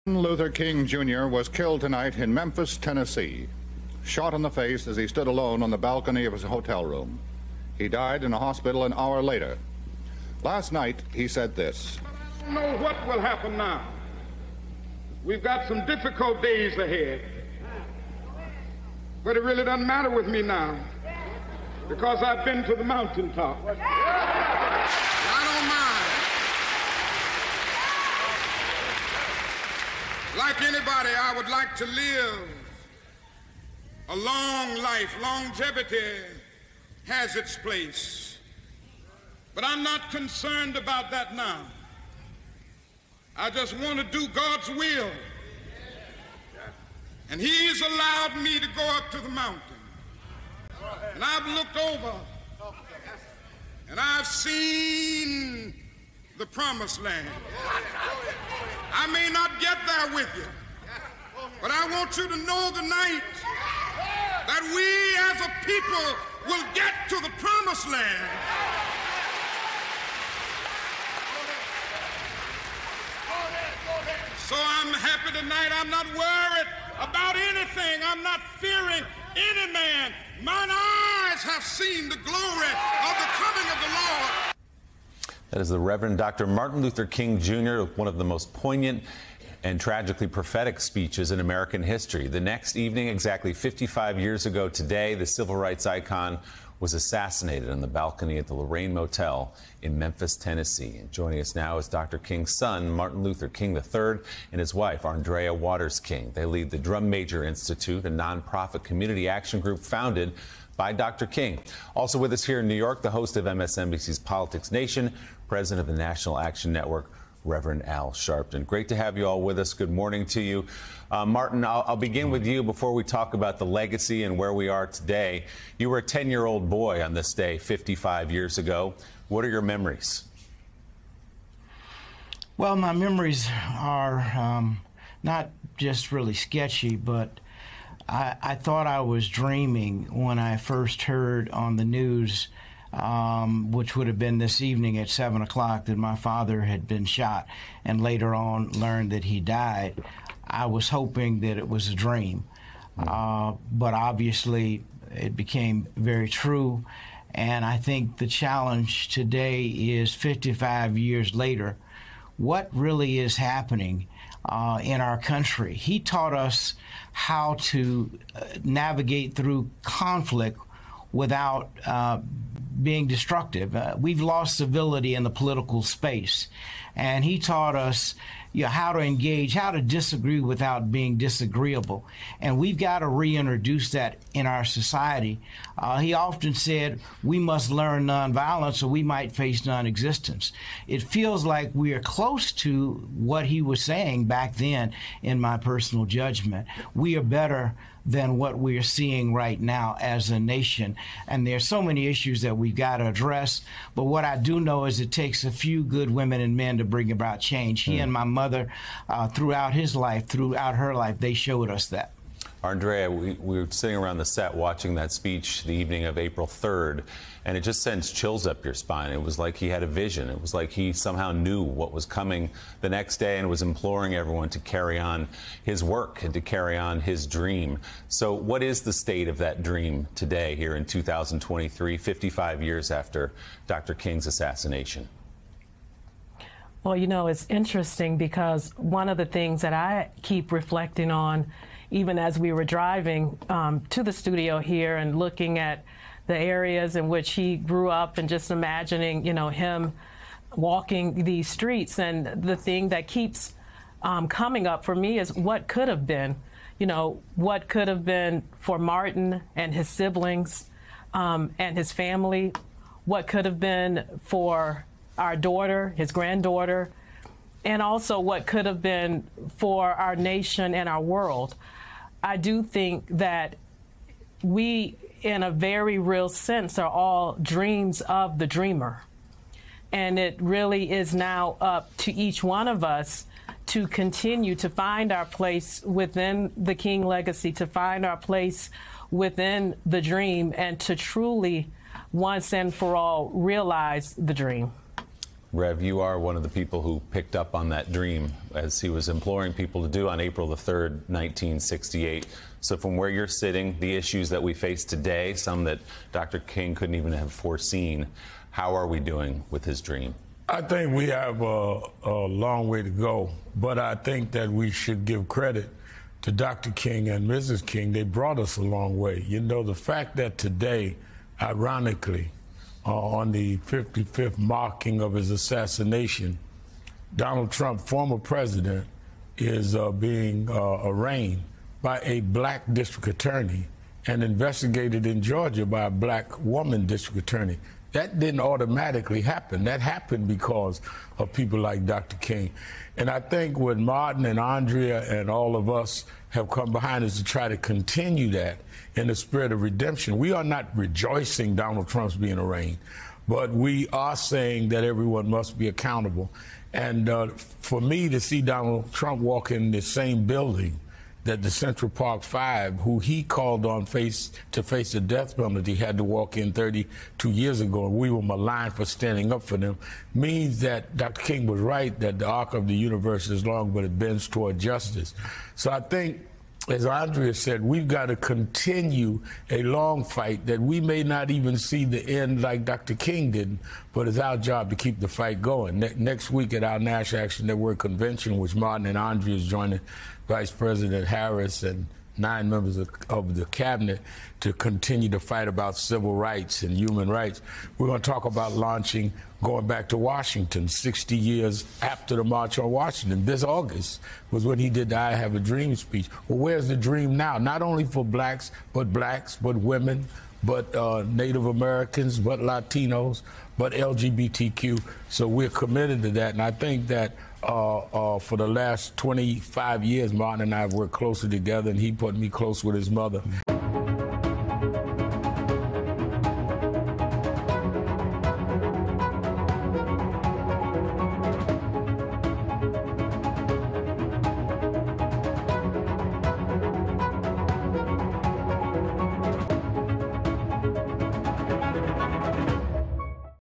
Martin Luther King Jr. was killed tonight in Memphis, Tennessee, shot in the face as he stood alone on the balcony of his hotel room. He died in a hospital an hour later. Last night, he said this. I don't know what will happen now. We've got some difficult days ahead. But it really doesn't matter with me now, because I've been to the mountaintop. I don't mind. Like anybody, I would like to live a long life. Longevity has its place. But I'm not concerned about that now. I just want to do God's will. And He's allowed me to go up to the mountain. And I've looked over and I've seen the promised land. I may not get there with you, but I want you to know tonight that we as a people will get to the promised land. So I'm happy tonight. I'm not worried about anything. I'm not fearing any man. Mine eyes have seen the glory of the coming of the Lord. That is the Reverend Dr. Martin Luther King Jr., one of the most poignant and tragically prophetic speeches in American history. The next evening, exactly 55 years ago today, the civil rights icon was assassinated on the balcony at the Lorraine Motel in Memphis, Tennessee. And joining us now is Dr. King's son, Martin Luther King III, and his wife, Arndrea Waters King. They lead the Drum Major Institute, a nonprofit community action group founded by Dr. King. Also with us here in New York, the host of MSNBC's Politics Nation, president of the National Action Network, Reverend Al Sharpton. Great to have you all with us. Good morning to you. Martin, I'll begin with you before we talk about the legacy and where we are today. You were a 10-year-old boy on this day 55 years ago. What are your memories? Well, my memories are not just really sketchy, but I thought I was dreaming when I first heard on the news, which would have been this evening at 7 o'clock, that my father had been shot, and later on learned that he died. I was hoping that it was a dream, but obviously it became very true. And I think the challenge today is 55 years later, what really is happening in our country. He taught us how to navigate through conflict without being destructive. We've lost civility in the political space, and he taught us how to engage, how to disagree without being disagreeable. And we've got to reintroduce that in our society. He often said we must learn nonviolence or we might face non-existence. It feels like we are close to what he was saying back then, in my personal judgment. We are better than what we are seeing right now as a nation. And there's so many issues that we've got to address. But what I do know is it takes a few good women and men to bring about change. He and my mother, throughout her life, they showed us that. Arndrea, we were sitting around the set watching that speech the evening of April 3rd, and it just sends chills up your spine. It was like he had a vision. It was like he somehow knew what was coming the next day and was imploring everyone to carry on his work and to carry on his dream. So what is the state of that dream today here in 2023, 55 years after Dr. King's assassination? Well, you know, it's interesting because one of the things that I keep reflecting on, even as we were driving to the studio here and looking at the areas in which he grew up and just imagining, you know, him walking these streets. And the thing that keeps coming up for me is what could have been, you know, what could have been for Martin and his siblings and his family, what could have been for our daughter, his granddaughter, and also what could have been for our nation and our world. I do think that we, in a very real sense, are all dreams of the dreamer. And it really is now up to each one of us to continue to find our place within the King legacy, to find our place within the dream, and to truly, once and for all, realize the dream. Rev, you are one of the people who picked up on that dream, as he was imploring people to do on April the 3rd, 1968. So from where you're sitting, the issues that we face today, some that Dr. King couldn't even have foreseen, how are we doing with his dream? I think we have a long way to go, but I think that we should give credit to Dr. King and Mrs. King. They brought us a long way. You know, the fact that today, ironically, on the 55th marking of his assassination, Donald Trump, former president, is being arraigned by a black district attorney and investigated in Georgia by a black woman district attorney. That didn't automatically happen. That happened because of people like Dr. King. And I think what Martin and Arndrea and all of us have come behind is to try to continue that in the spirit of redemption. We are not rejoicing Donald Trump's being arraigned, but we are saying that everyone must be accountable. And for me to see Donald Trump walk in the same building that the Central Park Five, who he called on to face the death penalty, had to walk in 32 years ago, and we were maligned for standing up for them, means that Dr. King was right, that the arc of the universe is long, but it bends toward justice. So I think, as Arndrea said, we've got to continue a long fight that we may not even see the end like Dr. King did, but it's our job to keep the fight going. Next week at our National Action Network convention, which Martin and Arndrea is joining Vice President Harris and 9 members of the cabinet to continue to fight about civil rights and human rights. We're going to talk about launching, going back to Washington, 60 years after the March on Washington. This August was when he did the I Have a Dream speech. Well, where's the dream now? Not only for blacks, but women, but Native Americans, but Latinos, but LGBTQ. So we're committed to that. And I think that for the last 25 years, Martin and I have worked closely together, and he put me close with his mother.